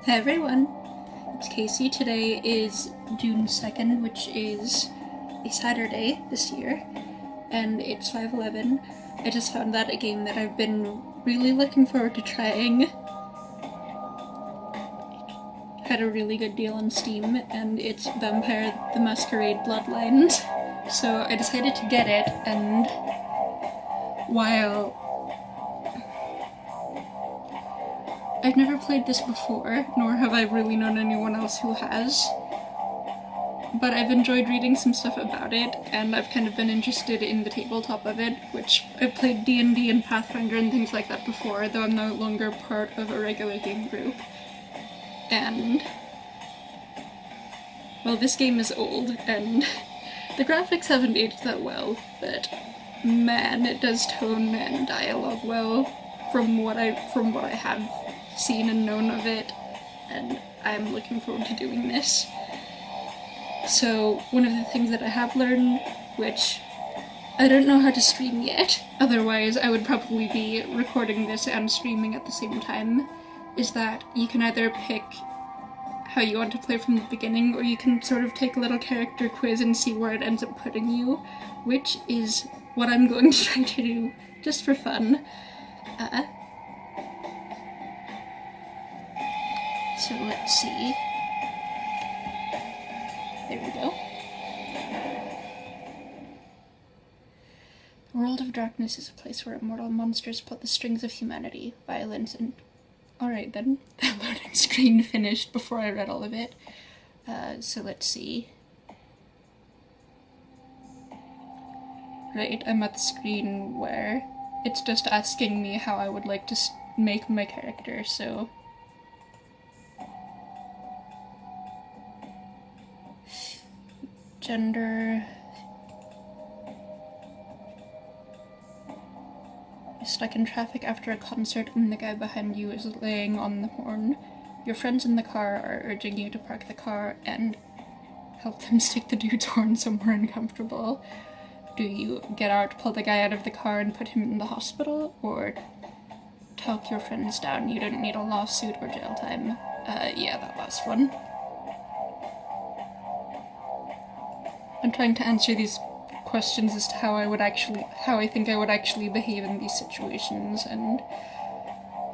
Hey everyone, it's Casey. Today is June 2nd, which is a Saturday this year, and it's 5:11. I just found that a game that I've been really looking forward to trying. Had a really good deal on Steam, and it's Vampire the Masquerade Bloodlines. So I decided to get it, and while I've never played this before, nor have I really known anyone else who has, but I've enjoyed reading some stuff about it, and I've kind of been interested in the tabletop of it, which I've played D&D and Pathfinder and things like that before, though I'm no longer part of a regular game group. And well, this game is old, and the graphics haven't aged that well, but man, it does tone and dialogue well from what I have seen and known of it, and I'm looking forward to doing this. So one of the things that I have learned, which I don't know how to stream yet, otherwise I would probably be recording this and streaming at the same time, is that you can either pick how you want to play from the beginning, or you can sort of take a little character quiz and see where it ends up putting you, which is what I'm going to try to do, just for fun. So let's see. There we go. The world of darkness is a place where immortal monsters pull the strings of humanity, violence, and... Alright then, that loading screen finished before I read all of it. So let's see. Right, I'm at the screen where it's just asking me how I would like to make my character, so... Gender... You're stuck in traffic after a concert and the guy behind you is laying on the horn. Your friends in the car are urging you to park the car and help them stick the dude's horn somewhere uncomfortable. Do you get out, pull the guy out of the car and put him in the hospital, or talk your friends down? You don't need a lawsuit or jail time. Yeah, that last one. I'm trying to answer these questions as to how I think I would actually behave in these situations, and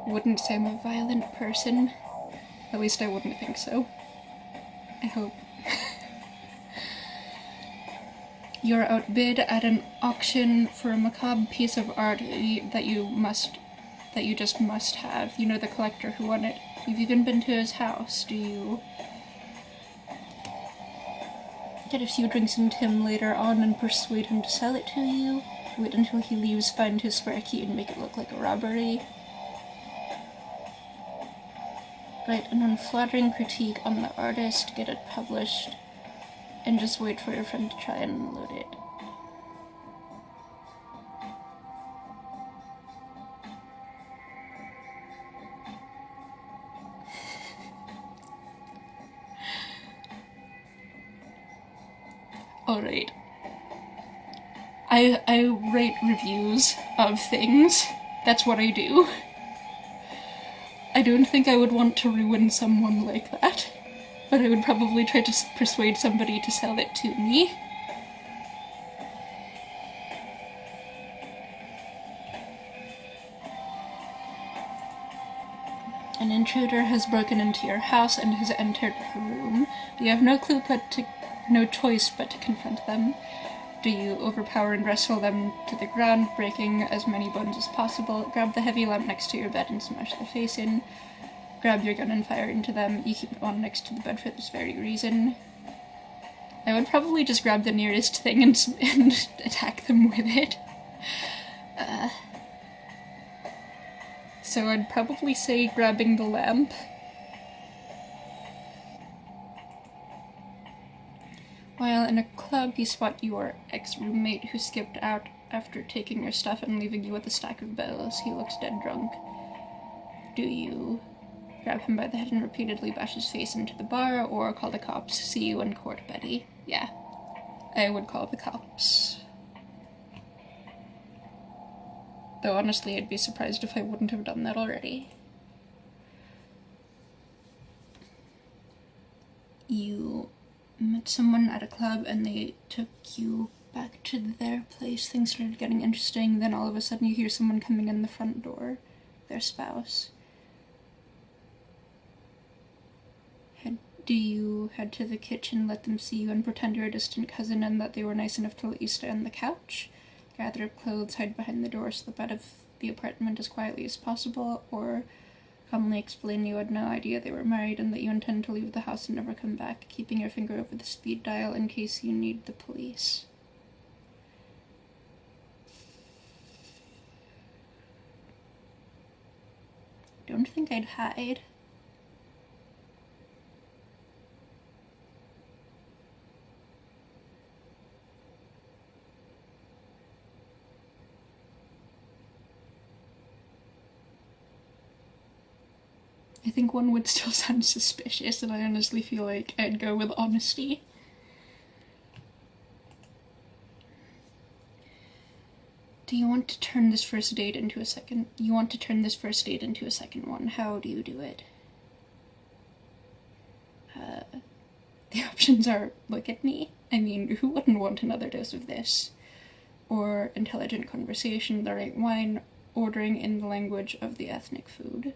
wouldn't say I'm a violent person. At least I wouldn't think so. I hope. You're outbid at an auction for a macabre piece of art that you just must have. You know the collector who won it. You've even been to his house. Do you get a few drinks into him later on and persuade him to sell it to you? Wait until he leaves, find his spare key, and make it look like a robbery? Write an unflattering critique on the artist, get it published, and just wait for your friend to try and unload it. Alright. I rate reviews of things. That's what I do. I don't think I would want to ruin someone like that, but I would probably try to persuade somebody to sell it to me. An intruder has broken into your house and has entered the room. You have no choice but to confront them. Do you overpower and wrestle them to the ground, breaking as many bones as possible? Grab the heavy lamp next to your bed and smash their face in. Grab your gun and fire into them. You keep it on next to the bed for this very reason. I would probably just grab the nearest thing and attack them with it. So I'd probably say grabbing the lamp. While in a club, you spot your ex-roommate who skipped out after taking your stuff and leaving you with a stack of bills. He looks dead drunk. Do you grab him by the head and repeatedly bash his face into the bar, or call the cops? See you in court, Betty. Yeah, I would call the cops. Though honestly, I'd be surprised if I wouldn't have done that already. you met someone at a club and they took you back to their place, things started getting interesting, then all of a sudden you hear someone coming in the front door, their spouse. Do you head to the kitchen, let them see you, and pretend you're a distant cousin and that they were nice enough to let you stay on the couch? Gather up clothes, hide behind the door, slip out of the apartment as quietly as possible, or calmly explain you had no idea they were married and that you intend to leave the house and never come back, keeping your finger over the speed dial in case you need the police. Don't think I'd hide. I think one would still sound suspicious, and I honestly feel like I'd go with honesty. Do you want to turn this first date into a second? You want to turn this first date into a second one. How do you do it? The options are look at me. I mean, who wouldn't want another dose of this? Or intelligent conversation, the right wine, ordering in the language of the ethnic food.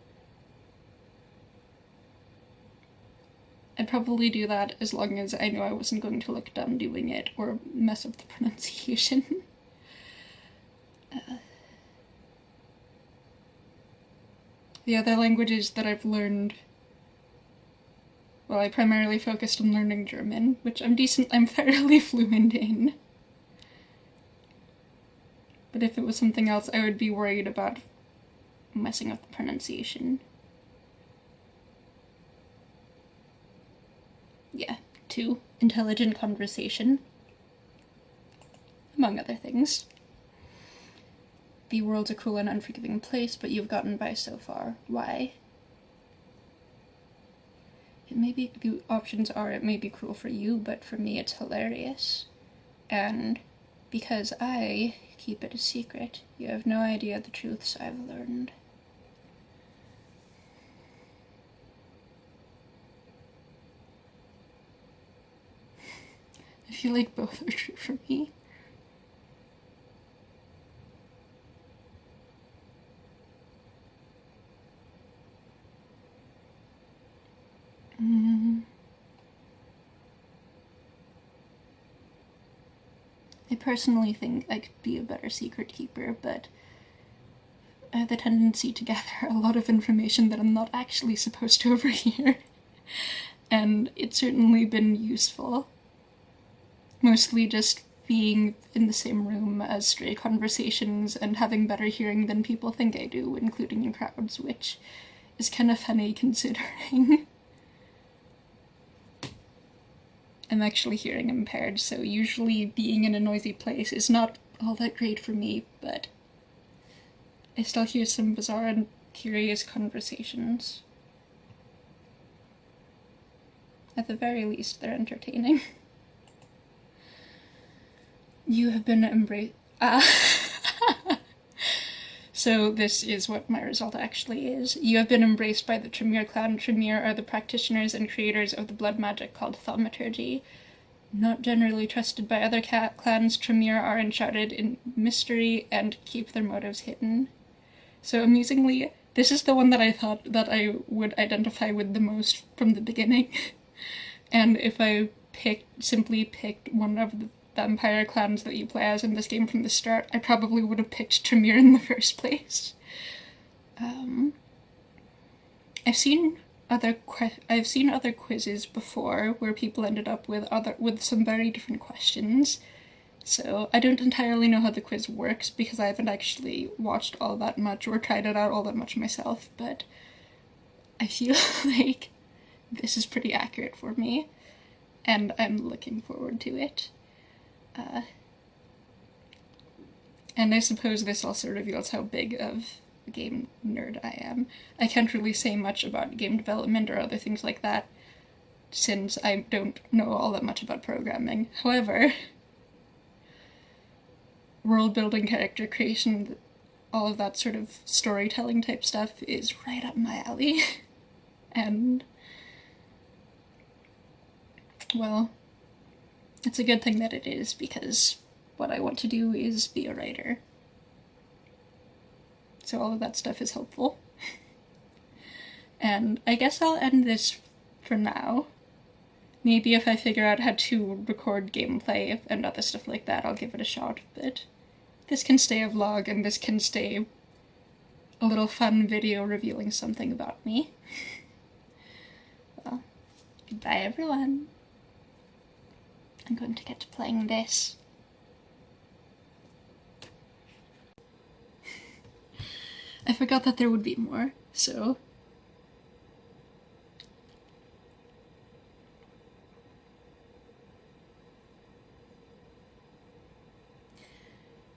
I'd probably do that as long as I knew I wasn't going to look dumb doing it or mess up the pronunciation. The other languages that I've learned, well, I primarily focused on learning German, which I'm fairly fluent in. But if it was something else, I would be worried about messing up the pronunciation. Yeah, 2. Intelligent conversation. Among other things. The world's a cruel and unforgiving place, but you've gotten by so far. Why? The options are it may be cruel for you, but for me it's hilarious. And because I keep it a secret, you have no idea the truths I've learned. I feel like both are true for me. I personally think I could be a better secret keeper, but I have the tendency to gather a lot of information that I'm not actually supposed to overhear. And it's certainly been useful. Mostly just being in the same room as stray conversations and having better hearing than people think I do, including in crowds, which is kind of funny considering I'm actually hearing impaired, so usually being in a noisy place is not all that great for me, but I still hear some bizarre and curious conversations. At the very least, they're entertaining. You have been embraced. So this is what my result actually is. You have been embraced by the Tremere clan. Tremere are the practitioners and creators of the blood magic called thaumaturgy. Not generally trusted by other clans, Tremere are enshrouded in mystery and keep their motives hidden. So amusingly, this is the one that I thought that I would identify with the most from the beginning. And if I simply picked one of the vampire clans that you play as in this game from the start, I probably would have picked Tremere in the first place. I've seen other quizzes before where people ended up with some very different questions. So I don't entirely know how the quiz works because I haven't actually watched all that much or tried it out all that much myself, but I feel like this is pretty accurate for me, and I'm looking forward to it. And I suppose this also reveals how big of a game nerd I am. I can't really say much about game development or other things like that, since I don't know all that much about programming. However, world building, character creation, all of that sort of storytelling type stuff is right up my alley. And well, it's a good thing that it is, because what I want to do is be a writer. So all of that stuff is helpful. And I guess I'll end this for now. Maybe if I figure out how to record gameplay and other stuff like that, I'll give it a shot, but this can stay a vlog, and this can stay a little fun video revealing something about me. Well, goodbye everyone. I'm going to get to playing this. I forgot that there would be more, so...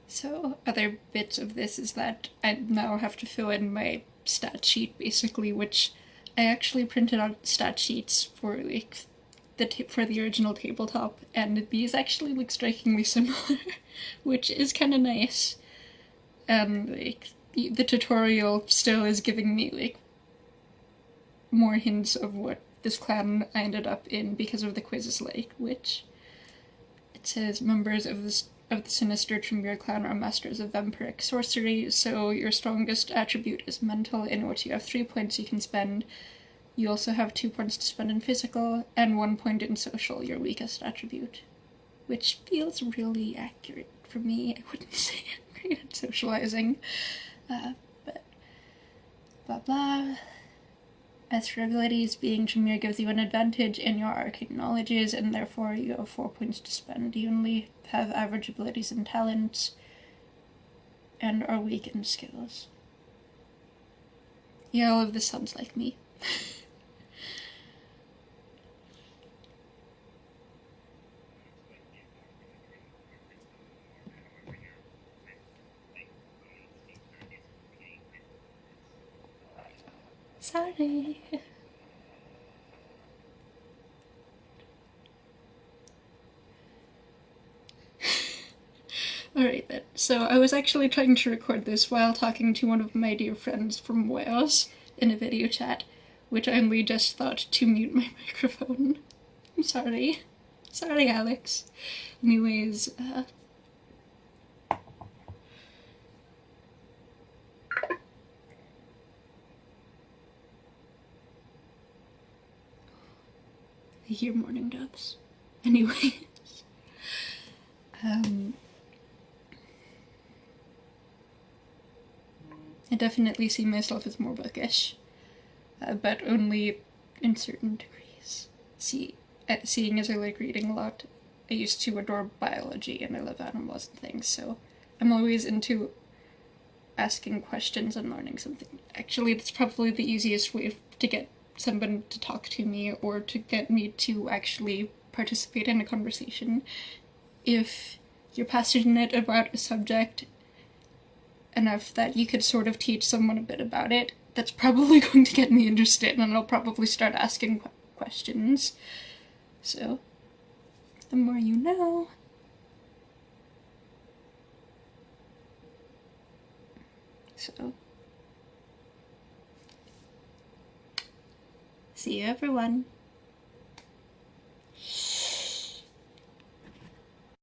So, other bits of this is that I now have to fill in my stat sheet, basically, which I actually printed out stat sheets for, like, for the original tabletop, and these actually look strikingly similar, which is kind of nice. And, like, the tutorial still is giving me, like, more hints of what this clan I ended up in because of the quiz is like, which it says members of the Sinister Tremere clan are masters of vampiric sorcery, so your strongest attribute is mental, in which you have 3 points you can spend. You also have 2 points to spend in physical, and 1 point in social, your weakest attribute. Which feels really accurate for me. I wouldn't say I'm great at socializing. But blah blah. As for abilities, being Tremere gives you an advantage in your arcane knowledges, and therefore you have 4 points to spend. You only have average abilities and talents, and are weak in skills. Yeah, all of this sounds like me. Sorry. Alright then, so I was actually trying to record this while talking to one of my dear friends from Wales in a video chat, which I only just thought to mute my microphone. I'm sorry. Sorry, Alex. Anyways, I hear morning doves. Anyways, I definitely see myself as more bookish, but only in certain degrees. Seeing as I like reading a lot, I used to adore biology and I love animals and things, so I'm always into asking questions and learning something. Actually, that's probably the easiest way to get someone to talk to me or to get me to actually participate in a conversation. If you're passionate about a subject enough that you could sort of teach someone a bit about it, that's probably going to get me interested, and I'll probably start asking questions. So, the more you know. So, see you everyone.